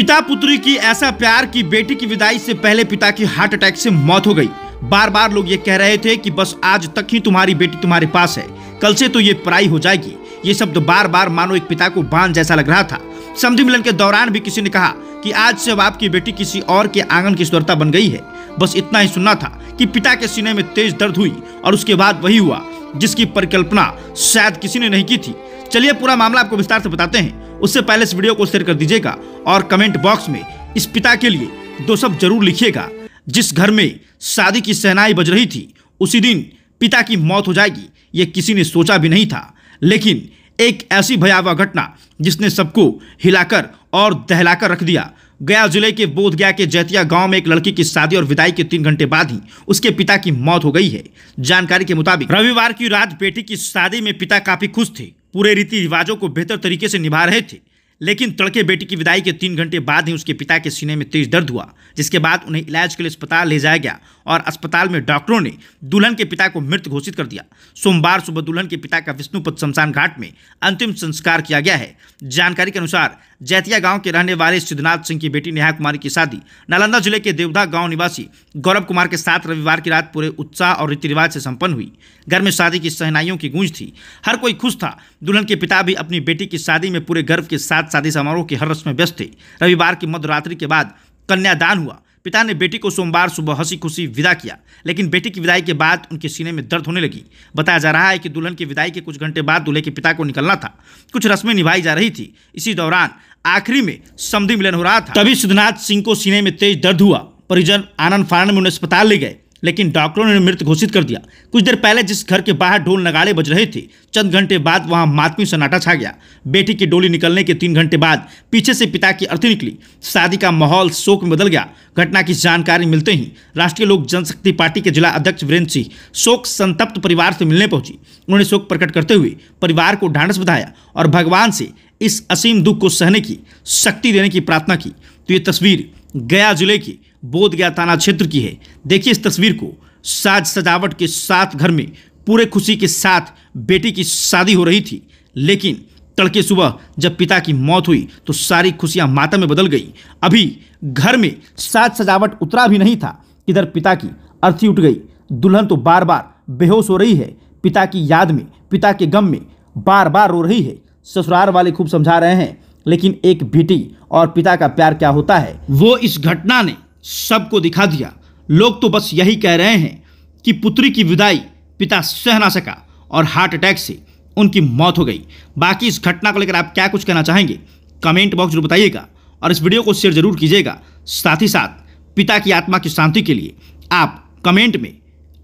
पिता पुत्री की ऐसा प्यार कि बेटी की विदाई से पहले पिता की हार्ट अटैक से मौत हो गई। बार बार लोग ये कह रहे थे कि बस आज तक ही तुम्हारी बेटी तुम्हारे पास है, कल से तो ये पराई हो जाएगी। ये शब्द बार बार मानो एक पिता को बांध जैसा लग रहा था। समधि मिलन के दौरान भी किसी ने कहा कि आज से अब आपकी बेटी किसी और के आंगन की सुंदरता बन गई है। बस इतना ही सुनना था कि पिता के सीने में तेज दर्द हुई और उसके बाद वही हुआ जिसकी परिकल्पना शायद किसी ने नहीं की थी। चलिए पूरा मामला आपको विस्तार से बताते हैं। उससे पहले इस वीडियो को शेयर कर दीजिएगा और कमेंट बॉक्स में इस पिता के लिए दो शब्द जरूर लिखिएगा। जिस घर में शादी की शहनाई बज रही थी उसी दिन पिता की मौत हो जाएगी, ये किसी ने सोचा भी नहीं था। लेकिन एक ऐसी भयावह घटना जिसने सबको हिलाकर और दहलाकर रख दिया। गया जिले के बोधगया के जैतिया गांव में एक लड़की की शादी और विदाई के 3 घंटे बाद ही उसके पिता की मौत हो गई है। जानकारी के मुताबिक रविवार की रात बेटी की शादी में पिता काफी खुश थे, पूरे रीति रिवाजों को बेहतर तरीके से निभा रहे थे। लेकिन तड़के बेटी की विदाई के 3 घंटे बाद ही उसके पिता के सीने में तेज दर्द हुआ, जिसके बाद उन्हें इलाज के लिए अस्पताल ले जाया गया और अस्पताल में डॉक्टरों ने दुल्हन के पिता को मृत घोषित कर दिया। सोमवार सुबह दुल्हन के पिता का विष्णुपद शमशान घाट में अंतिम संस्कार किया गया है। जानकारी के अनुसार जैतिया गांव के रहने वाले सिद्धनाथ सिंह की बेटी नेहा कुमारी की शादी नालंदा जिले के देवधा गांव निवासी गौरव कुमार के साथ रविवार की रात पूरे उत्साह और रीति रिवाज से संपन्न हुई। घर में शादी की शहनाइयों की गूंज थी, हर कोई खुश था। दुल्हन के पिता भी अपनी बेटी की शादी में पूरे गर्व के साथ शादी समारोह की हर रस्म में व्यस्त थे। रविवार की मध्यरात्रि के बाद कन्यादान हुआ। पिता ने बेटी को सोमवार सुबह हंसी खुशी विदा किया, लेकिन बेटी की विदाई के बाद उनके सीने में दर्द होने लगी। बताया जा रहा है कि दुल्हन की विदाई के कुछ घंटे बाद दूल्हे के पिता को निकलना था, कुछ रस्में निभाई जा रही थी। इसी दौरान आखिरी में समधि मिलन हो रहा था, तभी सिद्धनाथ सिंह को सीने में तेज दर्द हुआ। परिजन आनंद फानन में उन्हें अस्पताल ले गए, लेकिन डॉक्टरों ने मृत घोषित कर दिया। कुछ देर पहले जिस घर के बाहर ढोल नगाड़े बज रहे थे, चंद घंटे बाद वहां मातमी सन्नाटा छा गया। बेटी की डोली निकलने के 3 घंटे बाद पीछे से पिता की अर्थी निकली। शादी का माहौल शोक में बदल गया। घटना की जानकारी मिलते ही राष्ट्रीय लोक जनशक्ति पार्टी के जिला अध्यक्ष वीरेंद्र सिंह शोक संतप्त परिवार से मिलने पहुंची। उन्होंने शोक प्रकट करते हुए परिवार को ढांढस बंधाया और भगवान से इस असीम दुख को सहने की शक्ति देने की प्रार्थना की। तो ये तस्वीर गया जिले के बोधगया थाना क्षेत्र की है। देखिए इस तस्वीर को। साज सजावट के साथ घर में पूरे खुशी के साथ बेटी की शादी हो रही थी, लेकिन तड़के सुबह जब पिता की मौत हुई तो सारी खुशियां मातम में बदल गई। अभी घर में साज सजावट उतरा भी नहीं था, इधर पिता की अर्थी उठ गई। दुल्हन तो बार बार बेहोश हो रही है, पिता की याद में, पिता के गम में बार बार रो रही है। ससुराल वाले खूब समझा रहे हैं, लेकिन एक बेटी और पिता का प्यार क्या होता है वो इस घटना ने सबको दिखा दिया। लोग तो बस यही कह रहे हैं कि पुत्री की विदाई पिता सह ना सका और हार्ट अटैक से उनकी मौत हो गई। बाकी इस घटना को लेकर आप क्या कुछ कहना चाहेंगे कमेंट बॉक्स जरूर बताइएगा और इस वीडियो को शेयर जरूर कीजिएगा। साथ ही साथ पिता की आत्मा की शांति के लिए आप कमेंट में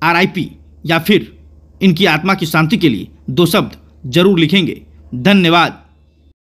RIP या फिर इनकी आत्मा की शांति के लिए 2 शब्द जरूर लिखेंगे। धन्यवाद।